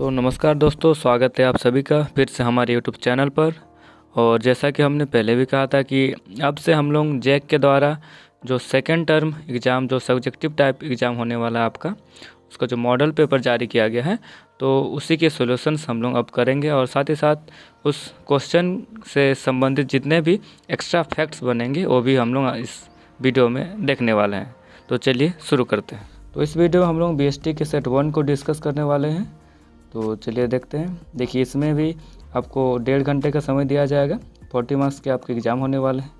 तो नमस्कार दोस्तों, स्वागत है आप सभी का फिर से हमारे यूट्यूब चैनल पर। और जैसा कि हमने पहले भी कहा था कि अब से हम लोग जैक के द्वारा जो सेकेंड टर्म एग्ज़ाम, जो सब्जेक्टिव टाइप एग्ज़ाम होने वाला है आपका, उसका जो मॉडल पेपर जारी किया गया है, तो उसी के सॉल्यूशंस हम लोग अब करेंगे। और साथ ही साथ उस क्वेश्चन से संबंधित जितने भी एक्स्ट्रा फैक्ट्स बनेंगे वो भी हम लोग इस वीडियो में देखने वाले हैं। तो चलिए शुरू करते हैं। तो इस वीडियो में हम लोग BST के सेट 1 को डिस्कस करने वाले हैं। तो चलिए देखते हैं। देखिए, इसमें भी आपको 1.5 घंटे का समय दिया जाएगा। 40 मार्क्स के आपके एग्ज़ाम होने वाले हैं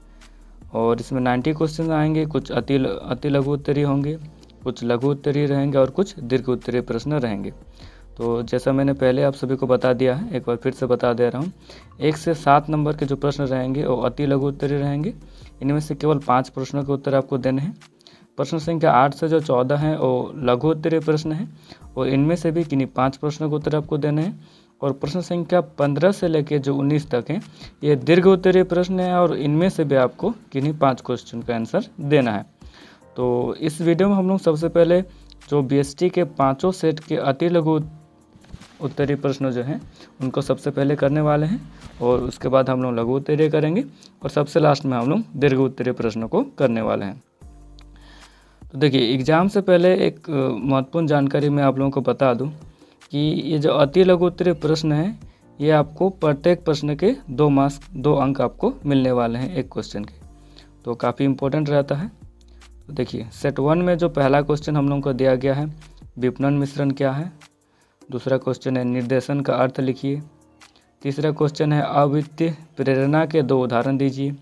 और इसमें 90 क्वेश्चन आएंगे। कुछ अति लघु उत्तरीय होंगे, कुछ लघु उत्तरीय रहेंगे और कुछ दीर्घ उत्तरीय प्रश्न रहेंगे। तो जैसा मैंने पहले आप सभी को बता दिया है, एक बार फिर से बता दे रहा हूँ। 1 से 7 नंबर के जो प्रश्न रहेंगे वो अति लघु उत्तरीय रहेंगे। इनमें से केवल 5 प्रश्नों के उत्तर आपको देने हैं। प्रश्न संख्या 8 से जो 14 हैं वो लघु उत्तरीय प्रश्न हैं और इनमें से भी किन्हीं 5 प्रश्नों के उत्तर आपको देने हैं। और प्रश्न संख्या 15 से लेकर जो 19 तक हैं ये दीर्घ उत्तरीय प्रश्न है और इनमें से भी आपको किन्हीं 5 क्वेश्चन का आंसर देना है। तो इस वीडियो में हम लोग सबसे पहले जो BST के 5 सेट के अति लघु उत्तरीय प्रश्न जो हैं उनको सबसे पहले करने वाले हैं और उसके बाद हम लोग लघु उत्तरीय करेंगे और सबसे लास्ट में हम लोग दीर्घ उत्तरीय प्रश्नों को करने वाले हैं। तो देखिए, एग्ज़ाम से पहले एक महत्वपूर्ण जानकारी मैं आप लोगों को बता दूं कि ये जो अति लघु उत्तरीय प्रश्न है ये आपको प्रत्येक प्रश्न के 2 मार्क्स 2 अंक आपको मिलने वाले हैं एक क्वेश्चन के। तो काफ़ी इम्पोर्टेंट रहता है। तो देखिए, सेट 1 में जो पहला क्वेश्चन हम लोगों को दिया गया है, विपणन मिश्रण क्या है। दूसरा क्वेश्चन है निर्देशन का अर्थ लिखिए। तीसरा क्वेश्चन है अवित्तीय प्रेरणा के 2 उदाहरण दीजिए।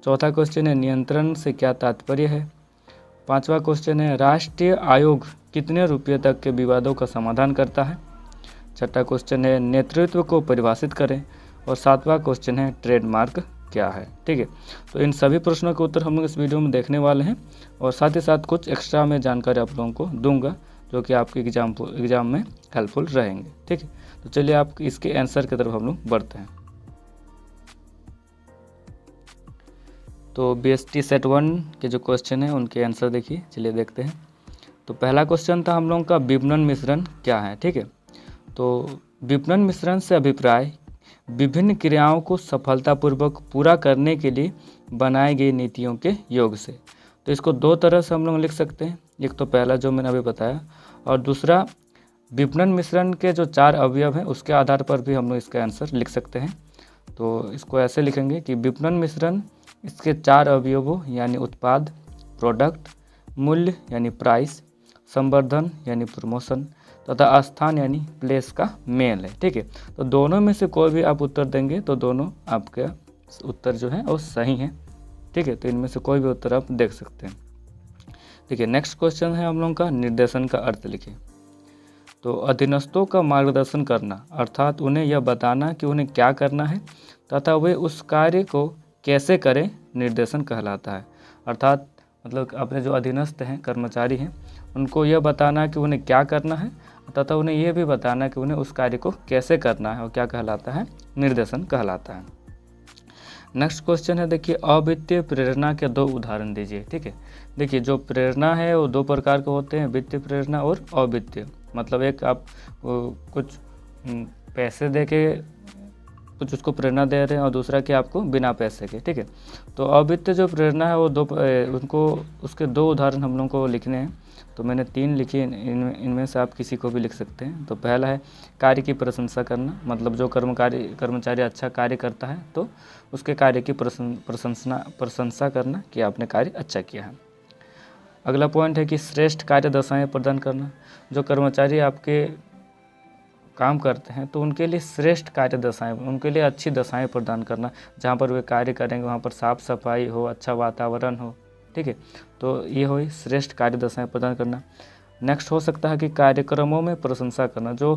चौथा क्वेश्चन है नियंत्रण से क्या तात्पर्य है। 5वां क्वेश्चन है राष्ट्रीय आयोग कितने रुपये तक के विवादों का समाधान करता है। 6ठा क्वेश्चन है नेतृत्व को परिभाषित करें और 7वां क्वेश्चन है ट्रेडमार्क क्या है। ठीक है, तो इन सभी प्रश्नों के उत्तर हम लोग इस वीडियो में देखने वाले हैं और साथ ही साथ कुछ एक्स्ट्रा मैं जानकारी आप लोगों को दूंगा जो कि आपके एग्जाम में हेल्पफुल रहेंगे। ठीक है, तो चलिए आप इसके आंसर की तरफ हम लोग बढ़ते हैं। तो BST सेट 1 के जो क्वेश्चन है उनके आंसर देखिए, चलिए देखते हैं। तो पहला क्वेश्चन था हम लोगों का विपणन मिश्रण क्या है। ठीक है, तो विपणन मिश्रण से अभिप्राय विभिन्न क्रियाओं को सफलतापूर्वक पूरा करने के लिए बनाई गई नीतियों के योग से। तो इसको 2 तरह से हम लोग लिख सकते हैं। एक तो पहला जो मैंने अभी बताया और दूसरा विपणन मिश्रण के जो 4 अवयव हैं उसके आधार पर भी हम लोग इसका आंसर लिख सकते हैं। तो इसको ऐसे लिखेंगे कि विपणन मिश्रण इसके 4 अवयवों यानी उत्पाद, प्रोडक्ट, मूल्य यानी प्राइस, संवर्धन यानी प्रमोशन तथा स्थान यानी प्लेस का मेल है। ठीक है, तो दोनों में से कोई भी आप उत्तर देंगे तो दोनों आपके उत्तर जो है वो सही है। ठीक है, तो इनमें से कोई भी उत्तर आप देख सकते हैं। देखिए, नेक्स्ट क्वेश्चन है हम लोगों का निर्देशन का अर्थ लिखिए। तो अधीनस्थों का मार्गदर्शन करना अर्थात उन्हें यह बताना कि उन्हें क्या करना है तथा वे उस कार्य को कैसे करें निर्देशन कहलाता है। अर्थात मतलब अपने जो अधीनस्थ हैं, कर्मचारी हैं, उनको यह बताना कि उन्हें क्या करना है तथा उन्हें यह भी बताना कि उन्हें उस कार्य को कैसे करना है और क्या कहलाता है, निर्देशन कहलाता है। नेक्स्ट क्वेश्चन है, देखिए अवित्तीय प्रेरणा के 2 उदाहरण दीजिए। ठीक है, देखिए जो प्रेरणा है वो 2 प्रकार के होते हैं, वित्तीय प्रेरणा और अवित्तीय। मतलब एक आप कुछ पैसे दे के कुछ उसको प्रेरणा दे रहे हैं और दूसरा कि आपको बिना पैसे के। ठीक है, तो अवित्तीय जो प्रेरणा है वो उनको उसके 2 उदाहरण हम लोगों को लिखने हैं। तो मैंने 3 लिखे, इनमें से आप किसी को भी लिख सकते हैं। तो पहला है कार्य की प्रशंसा करना, मतलब जो कर्मचारी अच्छा कार्य करता है तो उसके कार्य की प्रशंसा करना कि आपने कार्य अच्छा किया है। अगला पॉइंट है कि श्रेष्ठ कार्य दशाएँ प्रदान करना। जो कर्मचारी आपके काम करते हैं तो उनके लिए श्रेष्ठ कार्य दशाएँ, उनके लिए अच्छी दशाएँ प्रदान करना। जहाँ पर वे कार्य करेंगे वहाँ पर साफ सफाई हो, अच्छा वातावरण हो। ठीक है, तो ये हो श्रेष्ठ कार्य दशाएँ प्रदान करना। नेक्स्ट हो सकता है कि कार्यक्रमों में प्रशंसा करना। जो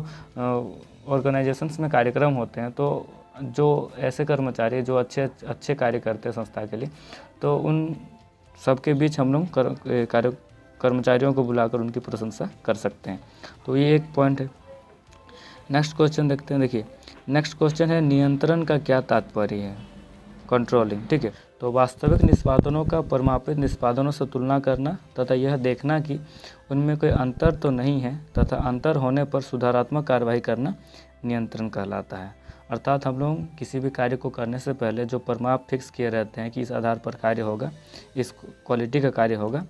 ऑर्गेनाइजेशंस में कार्यक्रम होते हैं तो जो ऐसे कर्मचारी जो अच्छे कार्य करते हैं संस्था के लिए, तो उन सबके बीच हम लोग कर्मचारियों को बुलाकर उनकी प्रशंसा कर सकते हैं। तो ये एक पॉइंट है। नेक्स्ट क्वेश्चन देखते हैं। देखिए, नेक्स्ट क्वेश्चन है नियंत्रण का क्या तात्पर्य है, कंट्रोलिंग। ठीक है, तो वास्तविक निष्पादनों का परिमापित निष्पादनों से तुलना करना तथा यह देखना कि उनमें कोई अंतर तो नहीं है तथा अंतर होने पर सुधारात्मक कार्रवाई करना नियंत्रण कहलाता है। अर्थात हम लोग किसी भी कार्य को करने से पहले जो परिमाप फिक्स किए रहते हैं कि इस आधार पर कार्य होगा, इस क्वालिटी का कार्य होगा,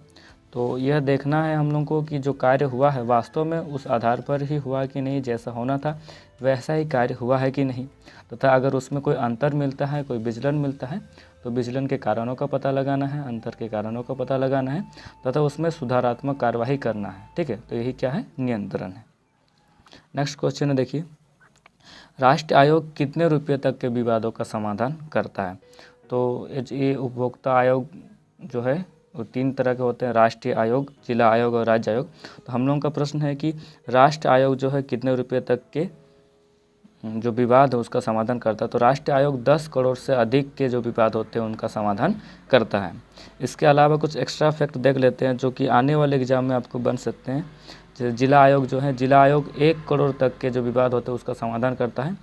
तो यह देखना है हम लोग को कि जो कार्य हुआ है वास्तव में उस आधार पर ही हुआ कि नहीं, जैसा होना था वैसा ही कार्य हुआ है कि नहीं, तथा अगर उसमें कोई अंतर मिलता है, कोई विचलन मिलता है, तो विचलन के कारणों का पता लगाना है, अंतर के कारणों का पता लगाना है तथा उसमें सुधारात्मक कार्यवाही करना है। ठीक है, तो यही क्या है, नियंत्रण है। नेक्स्ट क्वेश्चन है, देखिए, राष्ट्रीय आयोग कितने रुपये तक के विवादों का समाधान करता है? तो ये उपभोक्ता आयोग जो है वो 3 तरह के होते हैं, राष्ट्रीय आयोग, जिला आयोग और राज्य आयोग। तो हम लोगों का प्रश्न है कि राष्ट्रीय आयोग जो है कितने रुपये तक के जो विवाद है उसका समाधान करता है? तो राष्ट्रीय आयोग 10 करोड़ से अधिक के जो विवाद होते हैं उनका समाधान करता है। इसके अलावा कुछ एक्स्ट्रा फैक्ट देख लेते हैं जो कि आने वाले एग्जाम में आपको बन सकते हैं। जैसे जिला आयोग जो है, जिला आयोग 1 करोड़ तक के जो विवाद होते हैं उसका समाधान करता है।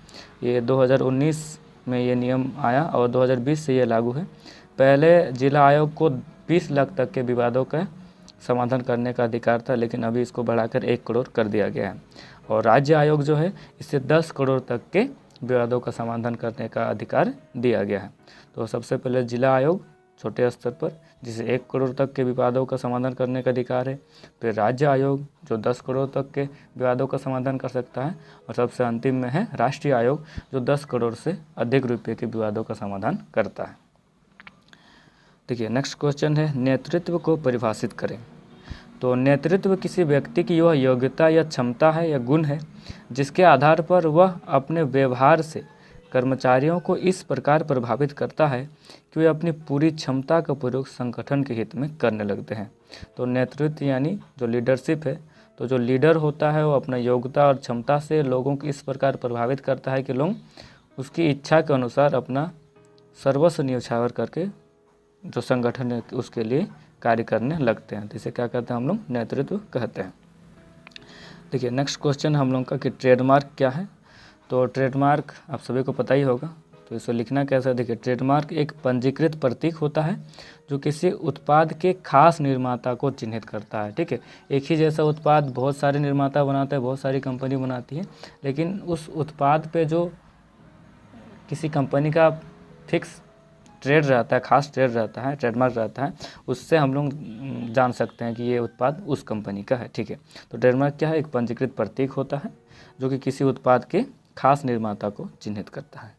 ये 2019 में ये नियम आया और 2020 से ये लागू है। पहले जिला आयोग को 20 लाख तक के विवादों का समाधान करने का अधिकार था, लेकिन अभी इसको बढ़ाकर 1 करोड़ कर दिया गया है। और राज्य आयोग जो है इससे 10 करोड़ तक के विवादों का समाधान करने का अधिकार दिया गया है। तो सबसे पहले जिला आयोग छोटे स्तर पर जिसे 1 करोड़ तक के विवादों का समाधान करने का अधिकार है, फिर राज्य आयोग जो 10 करोड़ तक के विवादों का समाधान कर सकता है, और सबसे अंतिम में है राष्ट्रीय आयोग जो 10 करोड़ से अधिक रुपये के विवादों का समाधान करता है। देखिए, नेक्स्ट क्वेश्चन है, नेतृत्व को परिभाषित करें। तो नेतृत्व किसी व्यक्ति की वह योग्यता या क्षमता है या गुण है जिसके आधार पर वह अपने व्यवहार से कर्मचारियों को इस प्रकार प्रभावित करता है कि वे अपनी पूरी क्षमता का प्रयोग संगठन के हित में करने लगते हैं। तो नेतृत्व यानी जो लीडरशिप है, तो जो लीडर होता है वो अपना योग्यता और क्षमता से लोगों को इस प्रकार प्रभावित करता है कि लोग उसकी इच्छा के अनुसार अपना सर्वस्व न्यौछावर करके जो संगठन है उसके लिए कार्य करने लगते हैं। तो इसे क्या कहते हैं हम लोग, नेतृत्व कहते हैं। देखिए, नेक्स्ट क्वेश्चन हम लोग का कि ट्रेडमार्क क्या है? तो ट्रेडमार्क आप सभी को पता ही होगा, तो इसे लिखना कैसा है? देखिए, ट्रेडमार्क एक पंजीकृत प्रतीक होता है जो किसी उत्पाद के खास निर्माता को चिन्हित करता है। ठीक है, एक ही जैसा उत्पाद बहुत सारे निर्माता बनाते हैं, बहुत सारी कंपनी बनाती है, लेकिन उस उत्पाद पे जो किसी कंपनी का फिक्स ट्रेड रहता है, खास ट्रेड रहता है, ट्रेडमार्क रहता है, उससे हम लोग जान सकते हैं कि ये उत्पाद उस कंपनी का है। ठीक है, तो ट्रेडमार्क क्या है? एक पंजीकृत प्रतीक होता है जो कि किसी उत्पाद के खास निर्माता को चिन्हित करता है।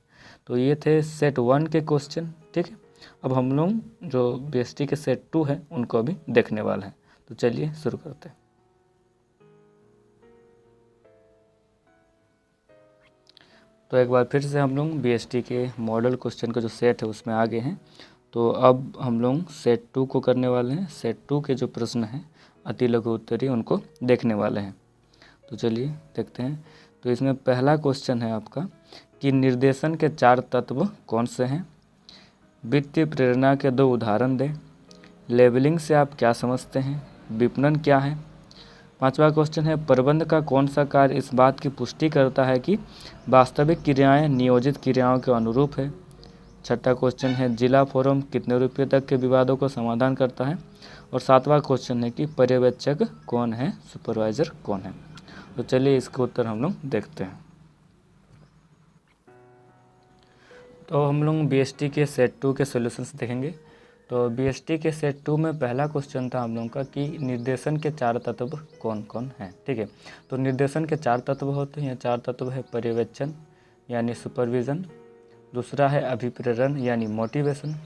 तो ये थे सेट 1 के क्वेश्चन। ठीक है, अब हम लोग जो बीएसटी के सेट 2 है उनको अभी देखने वाले हैं। तो चलिए शुरू करते हैं। तो एक बार फिर से हम लोग बीएसटी के मॉडल क्वेश्चन का जो सेट है उसमें आ गए हैं। तो अब हम लोग सेट 2 को करने वाले हैं। सेट 2 के जो प्रश्न हैं अति लघु उत्तरीय उनको देखने वाले हैं। तो चलिए देखते हैं। तो इसमें पहला क्वेश्चन है आपका कि निर्देशन के 4 तत्व कौन से हैं? वित्तीय प्रेरणा के 2 उदाहरण दें। लेबलिंग से आप क्या समझते हैं? विपणन क्या है? 5वां क्वेश्चन है, प्रबंध का कौन सा कार्य इस बात की पुष्टि करता है कि वास्तविक क्रियाएं नियोजित क्रियाओं के अनुरूप है? 6वां क्वेश्चन है, जिला फोरम कितने रुपये तक के विवादों को समाधान करता है? और 7वां क्वेश्चन है कि पर्यवेक्षक कौन है, सुपरवाइजर कौन है? तो चलिए इसके उत्तर हम लोग देखते हैं। तो हम लोग बीएसटी के सेट 2 के सॉल्यूशंस देखेंगे। तो बीएसटी के सेट 2 में पहला क्वेश्चन था हम लोगों का कि निर्देशन के 4 तत्व कौन कौन हैं। ठीक है, तो निर्देशन के 4 तत्व होते हैं। 4 तत्व है पर्यवेक्षण यानी सुपरविज़न, दूसरा है अभिप्रेरण यानी मोटिवेशन,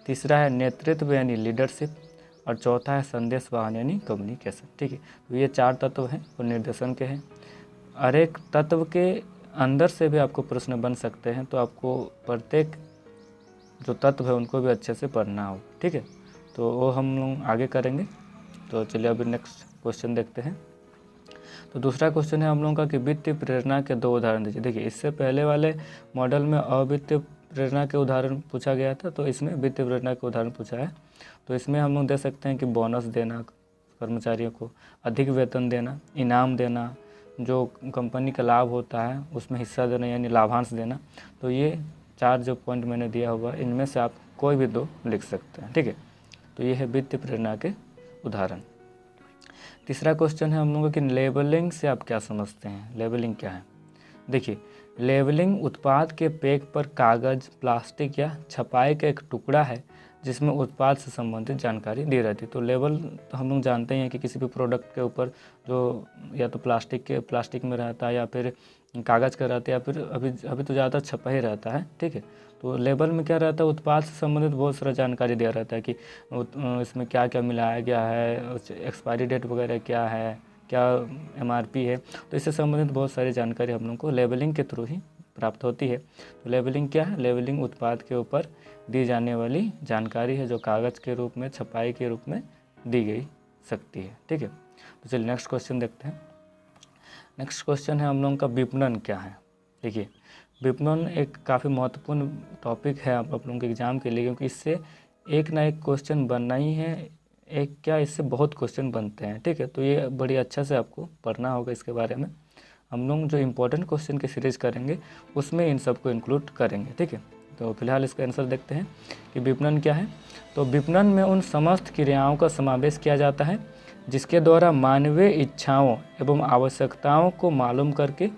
तीसरा है नेतृत्व यानी लीडरशिप, और चौथा है संदेश वाहन यानी कम्युनिकेशन। ठीक है, तो ये 4 तत्व हैं और निर्देशन के हैं। हर एक तत्व के अंदर से भी आपको प्रश्न बन सकते हैं, तो आपको प्रत्येक जो तत्व है उनको भी अच्छे से पढ़ना हो। ठीक है, तो वो हम लोग आगे करेंगे। तो चलिए अभी नेक्स्ट क्वेश्चन देखते हैं। तो दूसरा क्वेश्चन है हम लोगों का कि वित्तीय प्रेरणा के 2 उदाहरण दीजिए। देखिए, इससे पहले वाले मॉडल में अवित्तीय प्रेरणा के उदाहरण पूछा गया था, तो इसमें वित्तीय प्रेरणा के उदाहरण पूछा है। तो इसमें हम लोग दे सकते हैं कि बोनस देना, कर्मचारियों को अधिक वेतन देना, इनाम देना, जो कंपनी का लाभ होता है उसमें हिस्सा देना यानी लाभांश देना। तो ये 4 जो पॉइंट मैंने दिया हुआ इनमें से आप कोई भी 2 लिख सकते हैं, ठीक है। तो ये है वित्तीय प्रेरणा के उदाहरण। तीसरा क्वेश्चन है हम लोगों की लेबलिंग से आप क्या समझते हैं। लेबलिंग क्या है? देखिए, लेबलिंग उत्पाद के पैक पर कागज़, प्लास्टिक या छपाई का एक टुकड़ा है जिसमें उत्पाद से संबंधित जानकारी दी रहती है। तो लेबल तो हम लोग जानते हैं कि किसी भी प्रोडक्ट के ऊपर जो या तो प्लास्टिक में रहता है या फिर कागज़ का रहता है या फिर अभी तो ज़्यादातर छपा ही रहता है, ठीक है। तो लेबल में क्या रहता है, उत्पाद से संबंधित बहुत सारा जानकारी दिया रहता है कि इसमें क्या क्या मिलाया गया है, एक्सपायरी डेट वगैरह क्या है, क्या MRP है। तो इससे संबंधित बहुत सारी जानकारी हम लोग को लेबलिंग के थ्रू ही प्राप्त होती है। तो लेबलिंग क्या है? लेबलिंग उत्पाद के ऊपर दी जाने वाली जानकारी है जो कागज़ के रूप में, छपाई के रूप में दी गई सकती है, ठीक है। तो चलिए नेक्स्ट क्वेश्चन देखते हैं। नेक्स्ट क्वेश्चन है हम लोगों का विपणन क्या है। देखिए, विपणन एक काफ़ी महत्वपूर्ण टॉपिक है आप लोगों के एग्ज़ाम के लिए, क्योंकि इससे एक ना एक क्वेश्चन बनना ही है, एक क्या इससे बहुत क्वेश्चन बनते हैं, ठीक है। तो ये बड़ी अच्छा से आपको पढ़ना होगा इसके बारे में। हम लोग जो इम्पोर्टेंट क्वेश्चन की सीरीज़ करेंगे उसमें इन सबको इंक्लूड करेंगे, ठीक है। तो फिलहाल इसका आंसर देखते हैं कि विपणन क्या है। तो विपणन में उन समस्त क्रियाओं का समावेश किया जाता है जिसके द्वारा मानवीय इच्छाओं एवं आवश्यकताओं को मालूम करके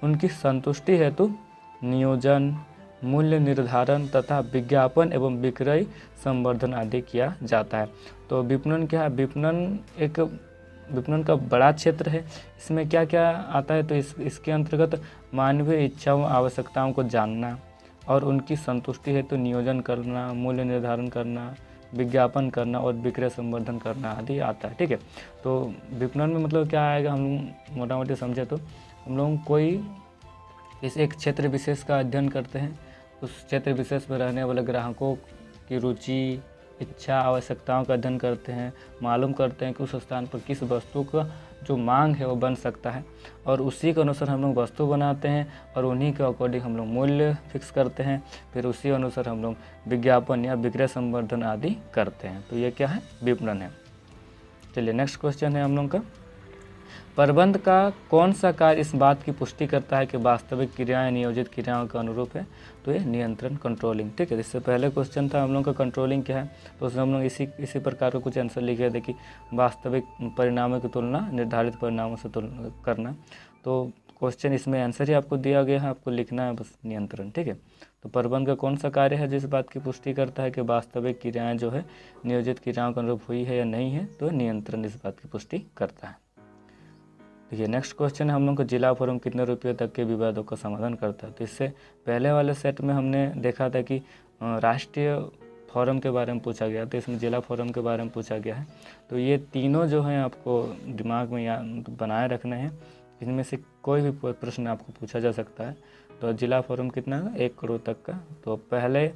उनकी संतुष्टि हेतु नियोजन, मूल्य निर्धारण तथा विज्ञापन एवं विक्रय संवर्धन आदि किया जाता है। तो विपणन क्या है? विपणन का बड़ा क्षेत्र है। इसमें क्या क्या आता है? तो इसके अंतर्गत मानवीय इच्छाओं, आवश्यकताओं को जानना और उनकी संतुष्टि हेतु नियोजन करना, मूल्य निर्धारण करना, विज्ञापन करना और विक्रय संवर्धन करना आदि आता है, ठीक है। तो विपणन में मतलब क्या आएगा, हम मोटा मोटी समझे तो हम लोग कोई इस एक क्षेत्र विशेष का अध्ययन करते हैं, उस क्षेत्र विशेष में रहने वाले ग्राहकों की रुचि, इच्छा, आवश्यकताओं का अध्ययन करते हैं, मालूम करते हैं कि उस स्थान पर किस वस्तु का जो मांग है वो बन सकता है और उसी के अनुसार हम लोग वस्तु बनाते हैं और उन्हीं के अकॉर्डिंग हम लोग मूल्य फिक्स करते हैं। फिर उसी अनुसार हम लोग विज्ञापन या विक्रय संवर्धन आदि करते हैं। तो ये क्या है? विपणन है। चलिए नेक्स्ट क्वेश्चन है हम लोग का, प्रबंध का कौन सा कार्य इस बात की पुष्टि करता है कि वास्तविक क्रियाएं नियोजित क्रियाओं के अनुरूप है? तो ये नियंत्रण, कंट्रोलिंग, ठीक है। इससे पहले क्वेश्चन था हम लोग का कंट्रोलिंग क्या है, तो उसमें हम लोग इसी प्रकार का कुछ आंसर लिखे थे कि वास्तविक परिणामों की तुलना निर्धारित परिणामों से तुलना करना। तो क्वेश्चन इसमें आंसर ही आपको दिया गया है, आपको लिखना है बस नियंत्रण, ठीक है। तो प्रबंध का कौन सा कार्य है जिस बात की पुष्टि करता है कि वास्तविक क्रियाएँ जो है नियोजित क्रियाओं के अनुरूप हुई है या नहीं है? तो नियंत्रण इस बात की पुष्टि करता है। देखिए नेक्स्ट क्वेश्चन है हम लोग को, जिला फोरम कितने रुपये तक के विवादों का समाधान करता है? तो इससे पहले वाले सेट में हमने देखा था कि राष्ट्रीय फोरम के बारे में पूछा गया, तो इसमें जिला फोरम के बारे में पूछा गया है। तो ये तीनों जो हैं आपको दिमाग में बनाए रखने हैं, इनमें से कोई भी प्रश्न आपको पूछा जा सकता है। तो जिला फोरम कितना है? 1 करोड़ तक का। तो पहले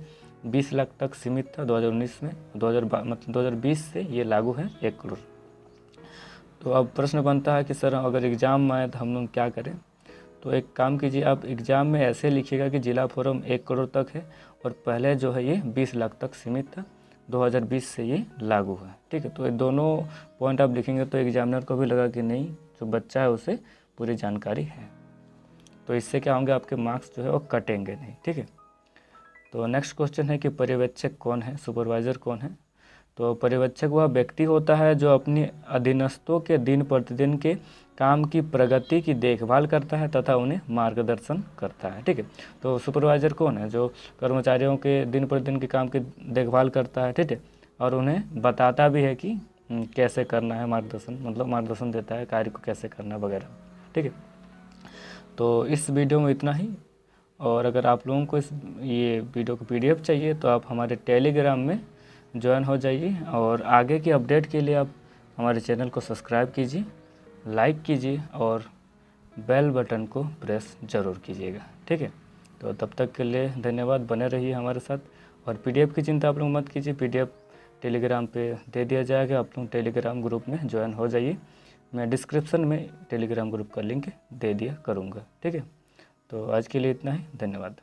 20 लाख तक सीमित था 2019 में, 2020 से ये लागू है 1 करोड़। तो अब प्रश्न बनता है कि सर अगर एग्ज़ाम में आए तो हम लोग क्या करें? तो एक काम कीजिए, आप एग्ज़ाम में ऐसे लिखिएगा कि जिला फोरम 1 करोड़ तक है और पहले जो है ये 20 लाख तक सीमित था, 2020 से ये लागू है, ठीक है। तो ये दोनों पॉइंट आप लिखेंगे तो एग्जामिनर को भी लगा कि नहीं, जो बच्चा है उसे पूरी जानकारी है। तो इससे क्या होंगे, आपके मार्क्स जो है वो कटेंगे नहीं, ठीक है। तो नेक्स्ट क्वेश्चन है कि पर्यवेक्षक कौन है, सुपरवाइज़र कौन है? तो पर्यवेक्षक वह व्यक्ति होता है जो अपनी अधीनस्थों के दिन प्रतिदिन के काम की प्रगति की देखभाल करता है तथा उन्हें मार्गदर्शन करता है, ठीक है। तो सुपरवाइज़र कौन है? जो कर्मचारियों के दिन प्रतिदिन के काम की देखभाल करता है, ठीक है, और उन्हें बताता भी है कि कैसे करना है, मार्गदर्शन मतलब मार्गदर्शन देता है कार्य को कैसे करना वगैरह, ठीक है। तो इस वीडियो में इतना ही, और अगर आप लोगों को ये वीडियो को PDF चाहिए तो आप हमारे टेलीग्राम में ज्वाइन हो जाइए और आगे की अपडेट के लिए आप हमारे चैनल को सब्सक्राइब कीजिए, लाइक कीजिए और बेल बटन को प्रेस ज़रूर कीजिएगा, ठीक है। तो तब तक के लिए धन्यवाद, बने रहिए हमारे साथ। और PDF की चिंता आप लोग मत कीजिए, PDF टेलीग्राम पे दे दिया जाएगा, आप लोग टेलीग्राम ग्रुप में ज्वाइन हो जाइए। मैं डिस्क्रिप्शन में टेलीग्राम ग्रुप का लिंक दे दिया करूँगा, ठीक है। तो आज के लिए इतना ही, धन्यवाद।